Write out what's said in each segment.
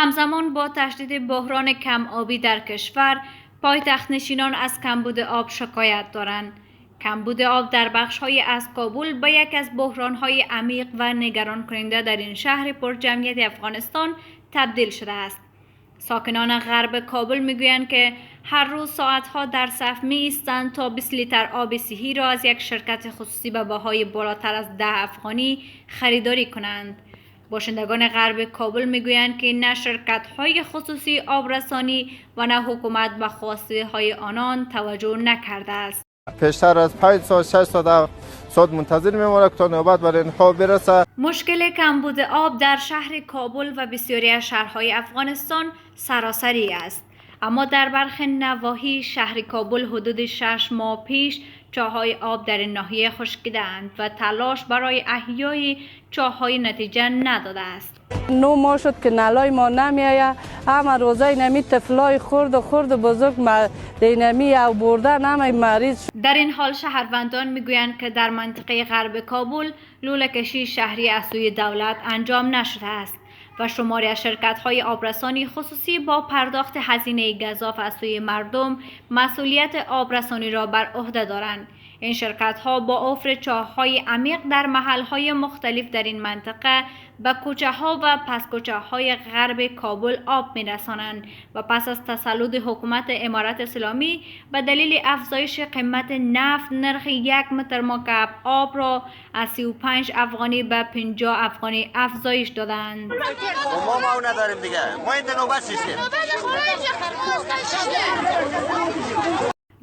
همزمان با تشدید بحران کم آبی در کشور، پایتخت نشینان از کمبود آب شکایت دارند. کمبود آب در بخش‌های از کابل به یک از بحران‌های عمیق و نگران کننده در این شهر پرجمعیت افغانستان تبدیل شده است. ساکنان غرب کابل میگویند که هر روز ساعتها در صف می‌ایستند تا 20 لیتر آب صحی را از یک شرکت خصوصی به بهای بالاتر از 10 افغانی خریداری کنند. باشندگان غرب کابل میگویند که نه شرکت‌های خصوصی آبرسانی و نه حکومت به خواسته‌های آنان توجه نکرده است. پیشتر از 5 ساعت 6 ساعت منتظر میمونه تا نوبت برای اینها برسه. مشکل کمبود آب در شهر کابل و بسیاری از شهرهای افغانستان سراسری است، اما در برخی نواحی شهر کابل حدود 6 ماه پیش چاهای آب در این ناحیه خشکیده‌اند و تلاش برای احیای چاهای نتیجه نداده است. 9 ماه شد که نلای ما نمیآید. همه روزه اینمی طفلای خرد بزرگ دینمی او بردن همه مریض. در این حال شهروندان میگویند که در منطقه غرب کابل لوله کشی شهری از سوی دولت انجام نشده است و شماری از شرکت‌های آبرسانی خصوصی با پرداخت هزینه گزاف از سوی مردم مسئولیت آبرسانی را بر عهده دارند. این شرکت‌ها با حفر چاه‌های عمیق در محل‌های مختلف در این منطقه به کوچه‌ها و پس‌کوچه‌های غرب کابل آب می‌رسانند و پس از تسلط حکومت امارت اسلامی به دلیل افزایش قیمت نفت نرخ 1 متر مکعب آب را از 35 افغانی به 50 افغانی افزایش دادند. ما نداریم دیگه. ما این نوبت سیستم.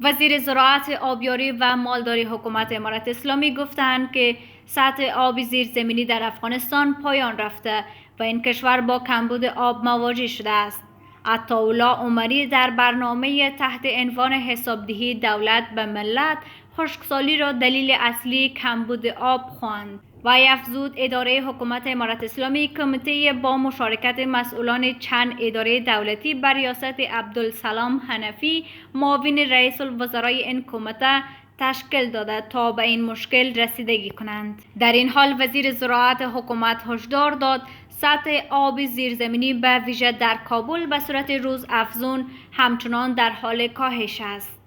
وزیر زراعت، آبیاری و مالداری حکومت امارت اسلامی گفتند که سطح آب زیرزمینی در افغانستان پایان رفته و این کشور با کمبود آب مواجه شده است. عطاالله عمری در برنامه تحت عنوان حسابدهی دولت به ملت خشکسالی را دلیل اصلی کمبود آب خواند و افزود اداره حکومت امارت اسلامی کمیته با مشارکت مسئولان چند اداره دولتی بر ریاست عبدالسلام حنفی معاون رئیس الوزرای این کمیته تشکیل داده تا به این مشکل رسیدگی کنند. در این حال وزیر زراعت حکومت هشدار داد سطح آب زیرزمینی به ویژه در کابل به صورت روز افزون همچنان در حال کاهش است.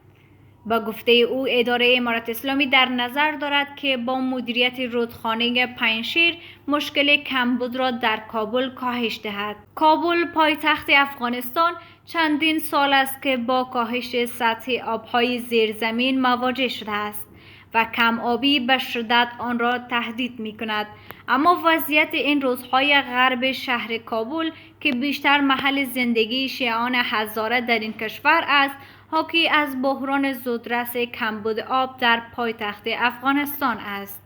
با گفته او اداره امارت اسلامی در نظر دارد که با مدیریت رودخانه پنجشیر مشکل کمبود را در کابل کاهش دهد. کابل پایتخت افغانستان چندین سال است که با کاهش سطح آبهای زیرزمین مواجه شده است و کم آبی به شدت آن را تهدید می کند. اما وضعیت این روزهای غرب شهر کابل که بیشتر محل زندگی شیعان هزاره در این کشور است، حاکی از بحران زودرس کمبود آب در پایتخت افغانستان است.